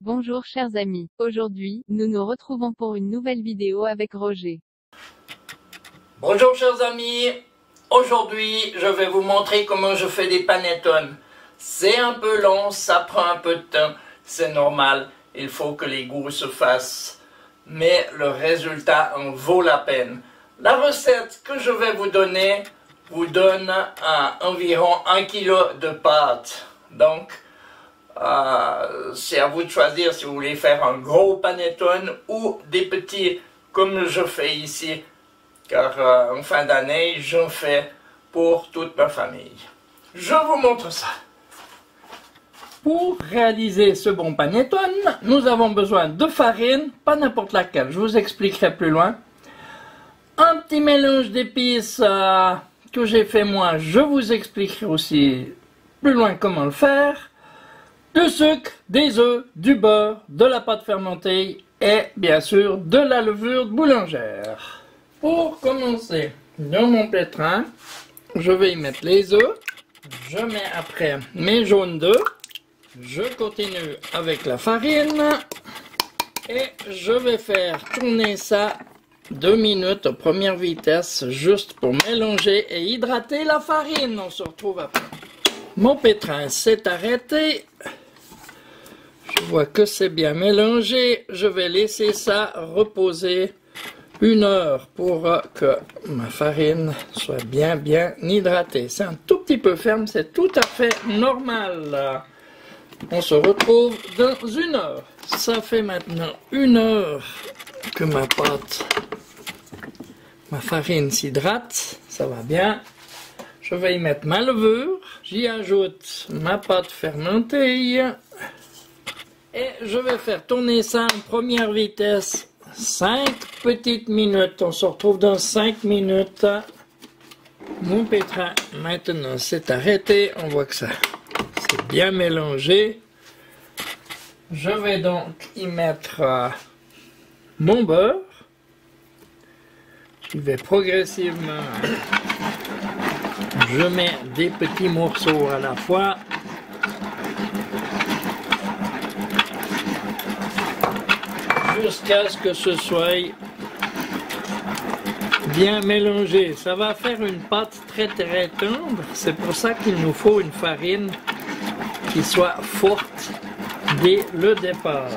Bonjour chers amis, aujourd'hui, nous nous retrouvons pour une nouvelle vidéo avec Roger. Bonjour chers amis, aujourd'hui je vais vous montrer comment je fais des panettone. C'est un peu long, ça prend un peu de temps, c'est normal, il faut que les goûts se fassent, mais le résultat en vaut la peine. La recette que je vais vous donner vous donne environ 1 kg de pâte, donc c'est à vous de choisir si vous voulez faire un gros panettone ou des petits comme je fais ici, car en fin d'année j'en fais pour toute ma famille. Je vous montre ça. Pour réaliser ce bon panettone, nous avons besoin de farine, pas n'importe laquelle, je vous expliquerai plus loin. Un petit mélange d'épices que j'ai fait moi, je vous expliquerai aussi plus loin comment le faire. Du sucre, des œufs, du beurre, de la pâte fermentée et bien sûr de la levure boulangère. Pour commencer, dans mon pétrin, je vais y mettre les œufs. Je mets après mes jaunes d'œufs. Je continue avec la farine et je vais faire tourner ça 2 minutes à première vitesse juste pour mélanger et hydrater la farine. On se retrouve après. Mon pétrin s'est arrêté. Je vois que c'est bien mélangé. Je vais laisser ça reposer 1 heure pour que ma farine soit bien hydratée. C'est un tout petit peu ferme, c'est tout à fait normal. On se retrouve dans 1 heure. Ça fait maintenant 1 heure que ma farine s'hydrate. Ça va bien. Je vais y mettre ma levure. J'y ajoute ma pâte fermentée. Et je vais faire tourner ça en première vitesse 5 petites minutes. On se retrouve dans 5 minutes. Mon pétrin maintenant s'est arrêté. On voit que ça c'est bien mélangé. Je vais donc y mettre mon beurre. Je vais progressivement. Je mets des petits morceaux à la fois. Jusqu'à ce que ce soit bien mélangé. Ça va faire une pâte très tendre. C'est pour ça qu'il nous faut une farine qui soit forte dès le départ.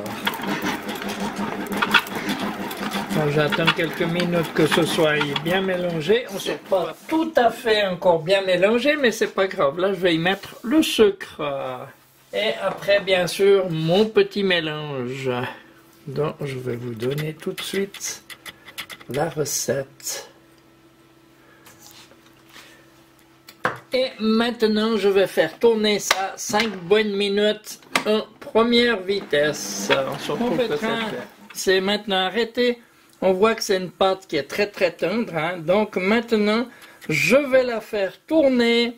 J'attends quelques minutes que ce soit bien mélangé. On sait pas tout à fait encore bien mélangé, mais c'est pas grave. Là, je vais y mettre le sucre. Et après, bien sûr, mon petit mélange. Donc, je vais vous donner tout de suite la recette. Et maintenant, je vais faire tourner ça 5 bonnes minutes en première vitesse. C'est maintenant arrêté. On voit que c'est une pâte qui est très tendre. Hein. Donc maintenant, je vais la faire tourner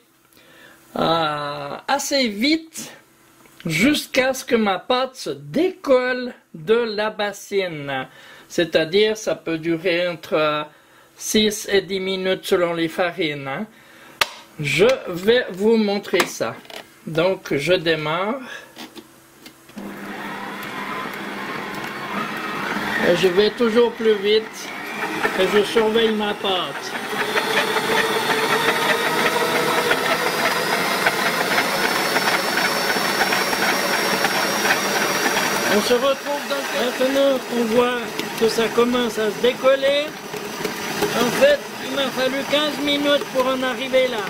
assez vite jusqu'à ce que ma pâte se décolle de la bassine. C'est-à-dire, ça peut durer entre 6 et 10 minutes selon les farines. Hein. Je vais vous montrer ça. Donc, je démarre. Et je vais toujours plus vite et je surveille ma pâte. On se retrouve dans maintenant on voit que ça commence à se décoller. En fait, il m'a fallu 15 minutes pour en arriver là.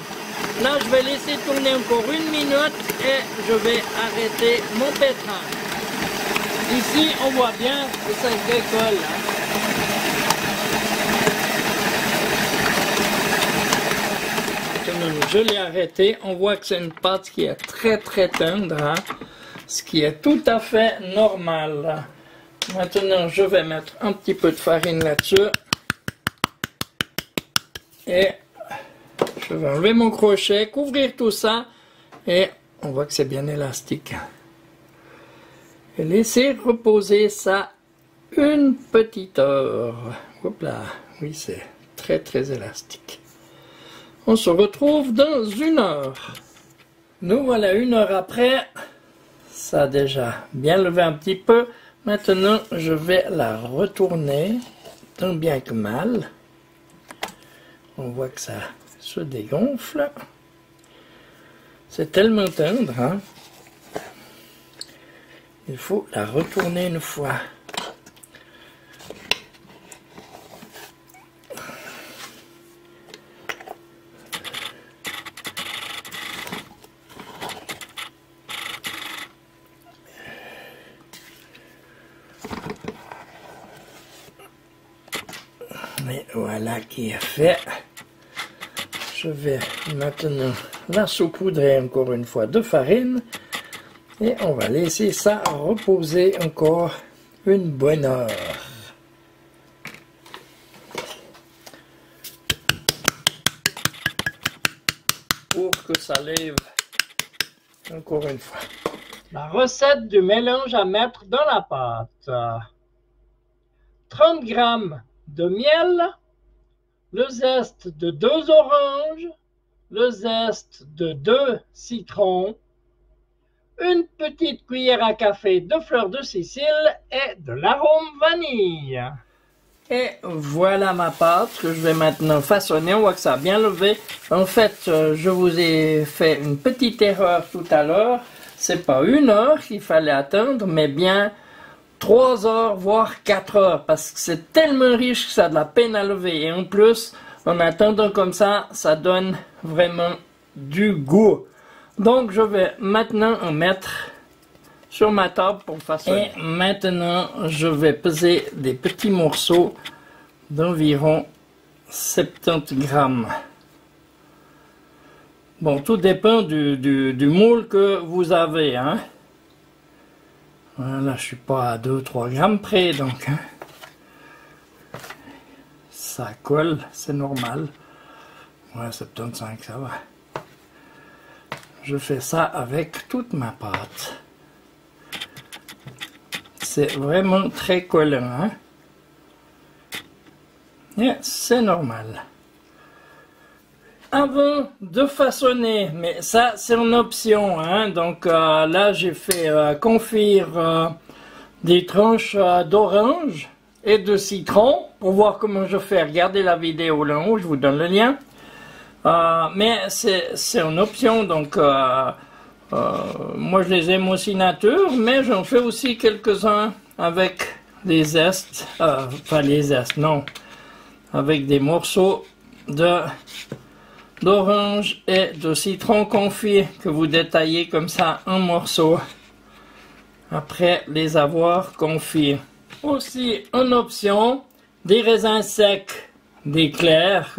Là, je vais laisser tourner encore 1 minute et je vais arrêter mon pétrin. Ici, on voit bien que ça se décolle. Maintenant, je l'ai arrêté. On voit que c'est une pâte qui est très tendre. Hein, ce qui est tout à fait normal. Maintenant, je vais mettre un petit peu de farine là-dessus. Et je vais enlever mon crochet, couvrir tout ça. Et on voit que c'est bien élastique. Et laisser reposer ça 1 petite heure. Hop là, oui, c'est très élastique. On se retrouve dans 1 heure. Nous voilà 1 heure après. Ça a déjà bien levé un petit peu. Maintenant, je vais la retourner tant bien que mal. On voit que ça se dégonfle. C'est tellement tendre, hein? Il faut la retourner une fois. Et voilà qui est fait. Je vais maintenant la saupoudrer encore une fois de farine. Et on va laisser ça reposer encore une bonne heure. Pour que ça lève encore une fois. La recette du mélange à mettre dans la pâte. 30 g de miel, le zeste de 2 oranges, le zeste de 2 citrons, une petite cuillère à café de fleur de Sicile et de l'arôme vanille. Et voilà ma pâte que je vais maintenant façonner. On voit que ça a bien levé. En fait, je vous ai fait une petite erreur tout à l'heure. C'est pas 1 heure qu'il fallait attendre, mais bien 3 heures, voire 4 heures. Parce que c'est tellement riche que ça a de la peine à lever. Et en plus, en attendant comme ça, ça donne vraiment du goût. Donc, je vais maintenant en mettre sur ma table pour façonner. Et maintenant, je vais peser des petits morceaux d'environ 70 grammes. Bon, tout dépend du moule que vous avez, hein. Voilà, je suis pas à 2-3 grammes près, donc. Hein. Ça colle, c'est normal. Ouais, 75, ça va. Je fais ça avec toute ma pâte. C'est vraiment très collant, hein? Et c'est normal. Avant de façonner, mais ça c'est une option, hein? Donc là j'ai fait confire des tranches d'orange et de citron pour voir comment je fais. Regardez la vidéo là en haut, je vous donne le lien. Mais c'est une option, donc moi je les aime aussi nature, mais j'en fais aussi quelques-uns avec des zestes, enfin les zestes, non, avec des morceaux d'orange et de citron confit que vous détaillez comme ça en morceaux après les avoir confits. Aussi une option, des raisins secs, des clairs,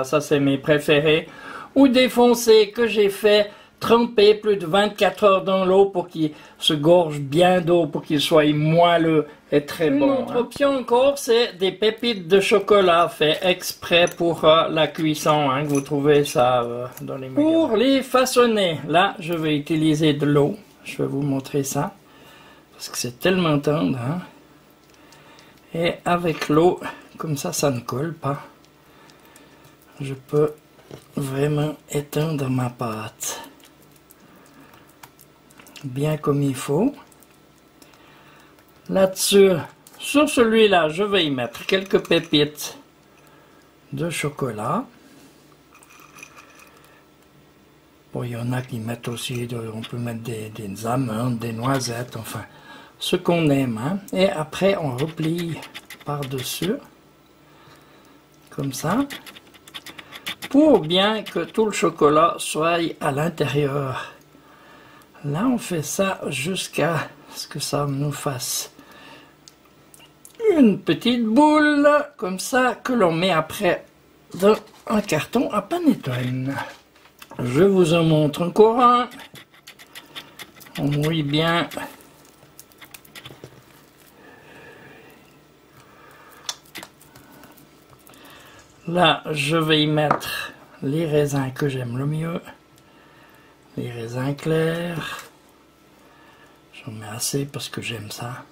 ça c'est mes préférés, ou des foncés que j'ai fait tremper plus de 24 heures dans l'eau pour qu'ils se gorgent bien d'eau, pour qu'ils soient moelleux et très bons. Une autre option encore, c'est des pépites de chocolat fait exprès pour la cuisson, hein, que vous trouvez ça dans les magasins. Pour les façonner, là je vais utiliser de l'eau, je vais vous montrer ça, parce que c'est tellement tendre, hein. Et avec l'eau, comme ça ne colle pas. Je peux vraiment étendre ma pâte bien comme il faut. Là-dessus, sur celui-là, je vais y mettre quelques pépites de chocolat. Bon, il y en a qui mettent aussi, on peut mettre des amandes, des noisettes, enfin, ce qu'on aime, hein. Et après, on replie par-dessus, comme ça, pour bien que tout le chocolat soit à l'intérieur. Là, on fait ça jusqu'à ce que ça nous fasse une petite boule, comme ça, que l'on met après dans un carton à panettone. Je vous en montre encore un. On mouille bien. Là, je vais y mettre les raisins que j'aime le mieux. Les raisins clairs. J'en mets assez parce que j'aime ça.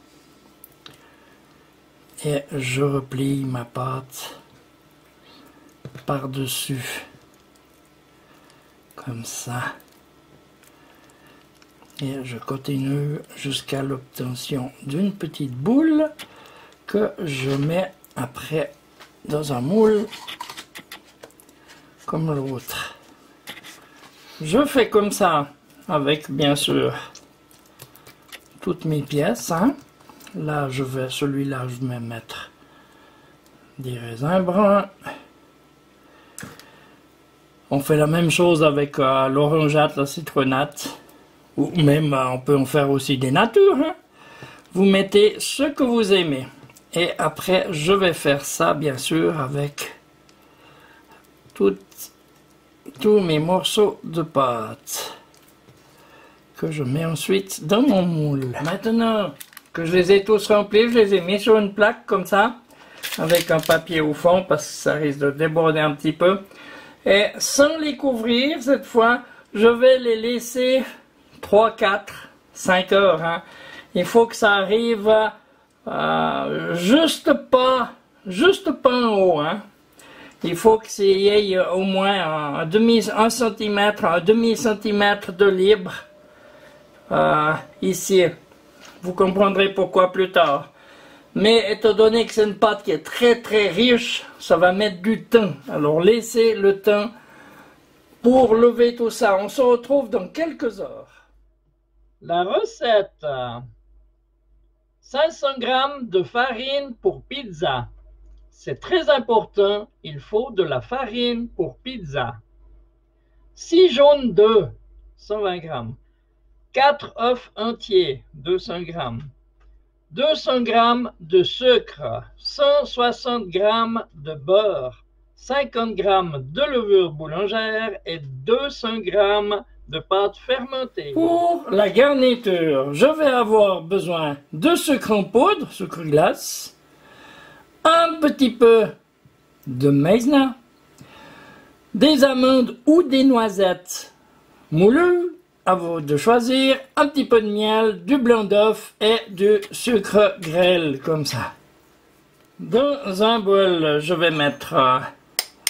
Et je replie ma pâte par-dessus. Comme ça. Et je continue jusqu'à l'obtention d'une petite boule que je mets après dans un moule comme l'autre. Je fais comme ça avec bien sûr toutes mes pièces. Hein. Là, celui-là, je vais mettre des raisins bruns. On fait la même chose avec l'orangeade, la citronnade. Ou même, on peut en faire aussi des natures. Hein. Vous mettez ce que vous aimez. Et après, je vais faire ça, bien sûr, avec tous mes morceaux de pâte. Que je mets ensuite dans mon moule. Maintenant que je les ai tous remplis, je les ai mis sur une plaque comme ça, avec un papier au fond, parce que ça risque de déborder un petit peu. Et sans les couvrir, cette fois, je vais les laisser 3, 4, 5 heures. Hein. Il faut que ça arrive juste pas en haut. Hein. Il faut qu'il y ait au moins un demi centimètre de libre ici. Vous comprendrez pourquoi plus tard. Mais étant donné que c'est une pâte qui est très très riche, ça va mettre du temps. Alors laissez le temps pour lever tout ça. On se retrouve dans quelques heures. La recette. 500 g de farine pour pizza. C'est très important, il faut de la farine pour pizza. 6 jaunes d'œufs, 120 g. 4 œufs entiers, 200 g. 200 g de sucre, 160 g de beurre, 50 g de levure boulangère et 200 g de pâte fermentée. Pour la garniture, je vais avoir besoin de sucre en poudre, sucre glace, un petit peu de maïzena, des amandes ou des noisettes moulues, à vous de choisir, un petit peu de miel, du blanc d'œuf et du sucre grêle, comme ça. Dans un bol, je vais mettre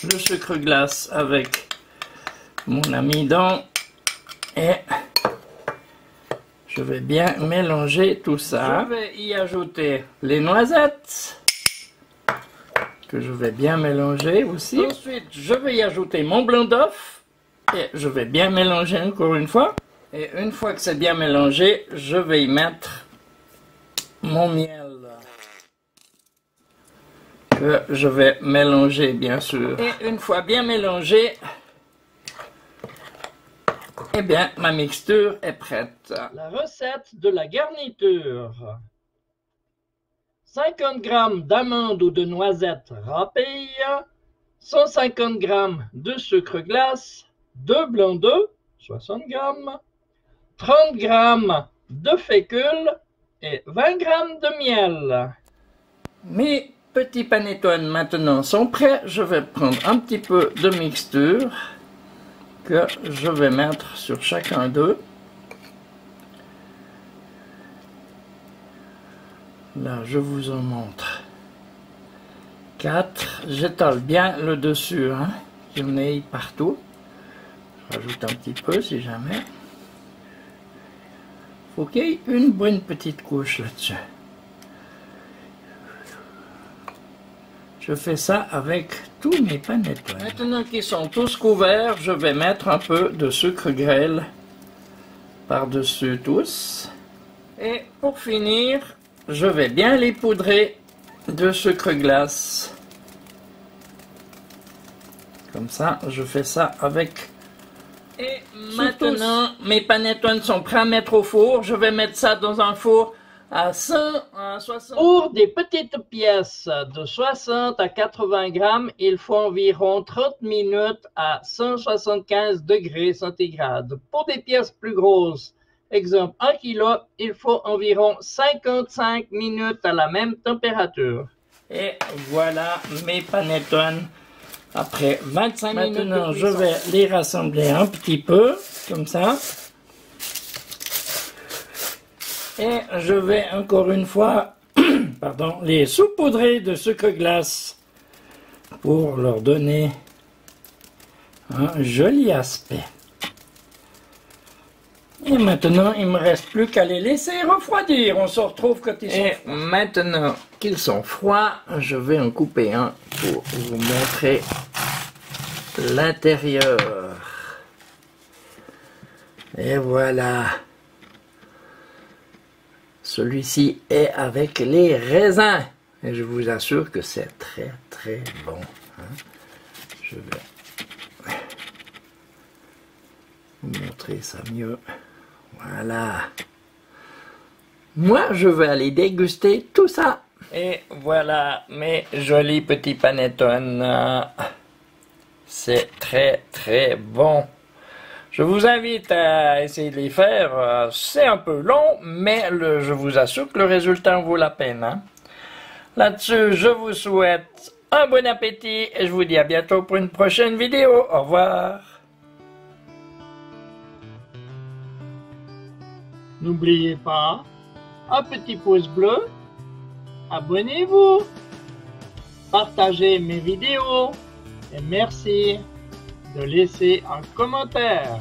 le sucre glace avec mon amidon et je vais bien mélanger tout ça. Je vais y ajouter les noisettes que je vais bien mélanger aussi. Ensuite, je vais y ajouter mon blanc d'œuf et je vais bien mélanger encore une fois. Et une fois que c'est bien mélangé, je vais y mettre mon miel que je vais mélanger bien sûr. Et une fois bien mélangé, eh bien ma mixture est prête. La recette de la garniture. 50 g d'amandes ou de noisettes râpées, 150 g de sucre glace, 2 blancs d'œufs, 60 g, 30 g de fécule et 20 g de miel. Mes petits panettones maintenant sont prêts. Je vais prendre un petit peu de mixture que je vais mettre sur chacun d'eux. Là, je vous en montre 4. J'étale bien le dessus, hein. J'en ai partout. Je rajoute un petit peu si jamais. Faut qu'il y ait une bonne petite couche là-dessus. Je fais ça avec tous mes panettones. Maintenant qu'ils sont tous couverts, je vais mettre un peu de sucre grêle par-dessus tous. Et pour finir, je vais bien les poudrer de sucre glace. Comme ça, je fais ça avec. Et maintenant, mes panettones sont prêts à mettre au four. Je vais mettre ça dans un four à 160. Pour des petites pièces de 60 à 80 grammes, il faut environ 30 minutes à 175 degrés centigrades. Pour des pièces plus grosses, exemple 1 kg, il faut environ 55 minutes à la même température. Et voilà mes panettones après 25 minutes. Maintenant, je vais les rassembler un petit peu, comme ça. Et je vais encore une fois pardon, les saupoudrer de sucre glace pour leur donner un joli aspect. Et maintenant, il me reste plus qu'à les laisser refroidir. On se retrouve quand ils sont Et froids. maintenant qu'ils sont froids, je vais en couper un pour vous montrer l'intérieur. Et voilà. Celui-ci est avec les raisins. Et je vous assure que c'est très très bon. Je vais vous montrer ça mieux. Voilà. Moi, je vais aller déguster tout ça. Et voilà mes jolis petits panettone. C'est très très bon. Je vous invite à essayer de les faire. C'est un peu long, mais je vous assure que le résultat en vaut la peine. Hein. Là-dessus, je vous souhaite un bon appétit et je vous dis à bientôt pour une prochaine vidéo. Au revoir. N'oubliez pas, un petit pouce bleu, abonnez-vous, partagez mes vidéos et merci de laisser un commentaire.